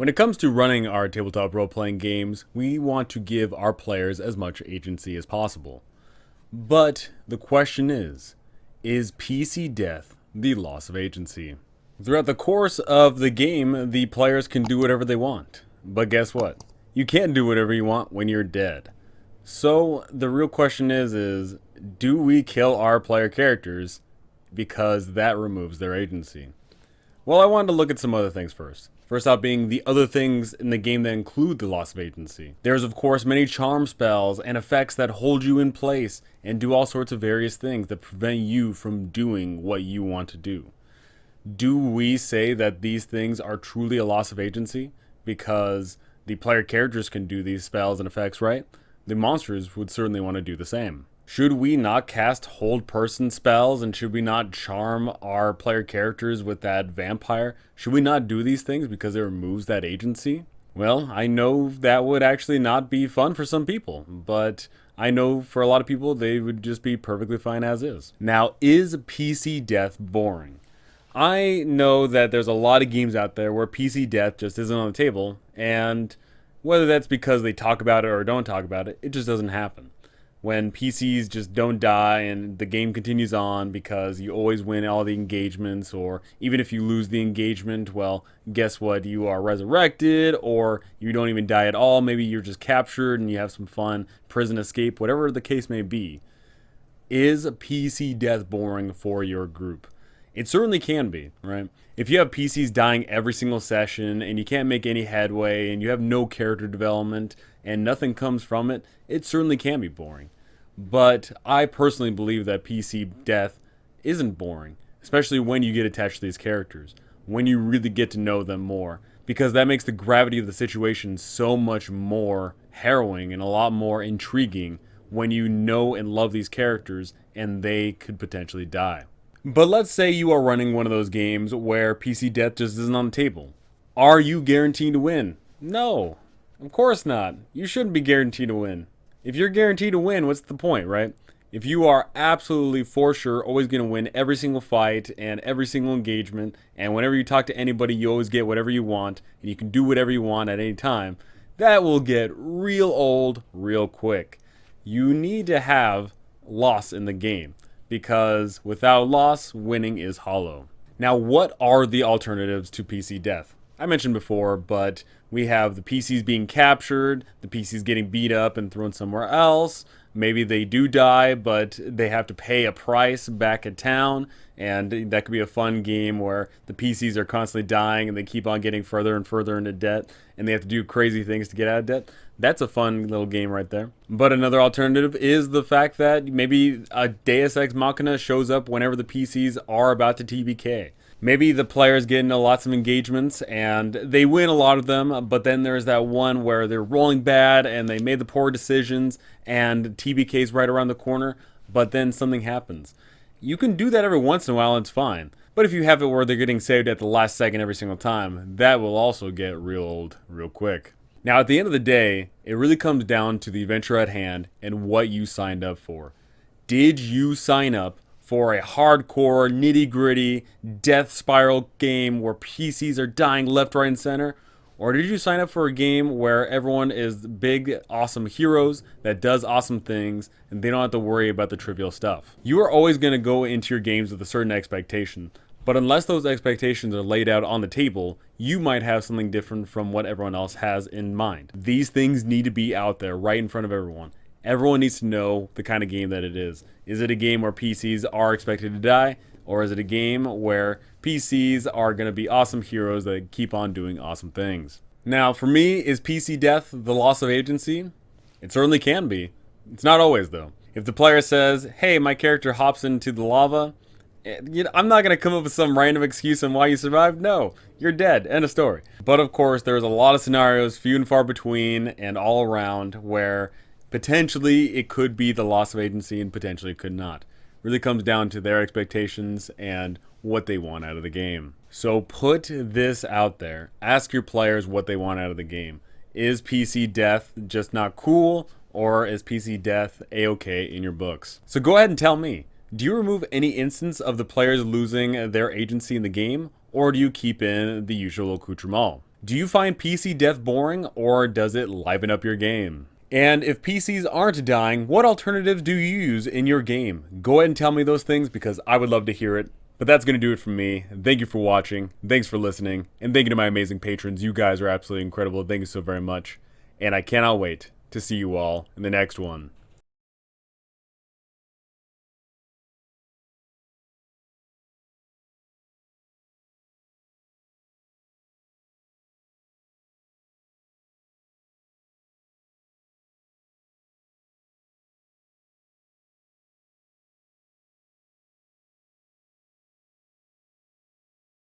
When it comes to running our tabletop role-playing games, we want to give our players as much agency as possible. But the question is PC death the loss of agency? Throughout the course of the game, the players can do whatever they want. But guess what? You can't do whatever you want when you're dead. So the real question is do we kill our player characters because that removes their agency? Well, I wanted to look at some other things first. First out being the other things in the game that include the loss of agency. There's of course many charm spells and effects that hold you in place and do all sorts of various things that prevent you from doing what you want to do. Do we say that these things are truly a loss of agency because the player characters can do these spells and effects, right? The monsters would certainly want to do the same. Should we not cast hold person spells, and should we not charm our player characters with that vampire? Should we not do these things because it removes that agency? Well, I know that would actually not be fun for some people, but I know for a lot of people they would just be perfectly fine as is. Now, is PC death boring? I know that there's a lot of games out there where PC death just isn't on the table, and whether that's because they talk about it or don't talk about it, it just doesn't happen. When PCs just don't die and the game continues on because you always win all the engagements, or even if you lose the engagement, well, guess what? You are resurrected, or you don't even die at all. Maybe you're just captured and you have some fun, prison escape, whatever the case may be. Is PC death boring for your group? It certainly can be, right? If you have PCs dying every single session and you can't make any headway and you have no character development and nothing comes from it, it certainly can be boring. But I personally believe that PC death isn't boring, especially when you get attached to these characters, when you really get to know them more, because that makes the gravity of the situation so much more harrowing and a lot more intriguing when you know and love these characters and they could potentially die. But let's say you are running one of those games where PC death just isn't on the table. Are you guaranteed to win? No, of course not. You shouldn't be guaranteed to win. If you're guaranteed to win, what's the point, right? If you are absolutely for sure always going to win every single fight and every single engagement, and whenever you talk to anybody you always get whatever you want, and you can do whatever you want at any time, that will get real old real quick. You need to have loss in the game, because without loss, winning is hollow. Now, what are the alternatives to PC death? I mentioned before, but we have the PCs being captured, the PCs getting beat up and thrown somewhere else. Maybe they do die, but they have to pay a price back at town, and that could be a fun game where the PCs are constantly dying and they keep on getting further and further into debt, and they have to do crazy things to get out of debt. That's a fun little game right there. But another alternative is the fact that maybe a Deus Ex Machina shows up whenever the PCs are about to TBK. Maybe the players get into lots of engagements and they win a lot of them, but then there's that one where they're rolling bad and they made the poor decisions and TBK's right around the corner, but then something happens. You can do that every once in a while and it's fine. But if you have it where they're getting saved at the last second every single time, that will also get real old real quick. Now, at the end of the day, it really comes down to the adventure at hand and what you signed up for. Did you sign up for a hardcore, nitty-gritty, death spiral game where PCs are dying left, right, and center? Or did you sign up for a game where everyone is big, awesome heroes that does awesome things and they don't have to worry about the trivial stuff? You are always going to go into your games with a certain expectation, but unless those expectations are laid out on the table, you might have something different from what everyone else has in mind. These things need to be out there right in front of everyone. Everyone needs to know the kind of game that it is. Is it a game where PCs are expected to die? Or is it a game where PCs are going to be awesome heroes that keep on doing awesome things? Now, for me, is PC death the loss of agency? It certainly can be. It's not always, though. If the player says, hey, my character hops into the lava, I'm not going to come up with some random excuse on why you survived. No, you're dead. End of story. But of course, there's a lot of scenarios, few and far between, and all around, where potentially it could be the loss of agency and potentially it could not. Really comes down to their expectations and what they want out of the game. So put this out there. Ask your players what they want out of the game. Is PC death just not cool, or is PC death a-okay in your books? So go ahead and tell me. Do you remove any instance of the players losing their agency in the game, or do you keep in the usual accoutrement? Do you find PC death boring, or does it liven up your game? And if PCs aren't dying, what alternatives do you use in your game? Go ahead and tell me those things because I would love to hear it. But that's going to do it for me. Thank you for watching. Thanks for listening. And thank you to my amazing patrons. You guys are absolutely incredible. Thank you so very much. And I cannot wait to see you all in the next one.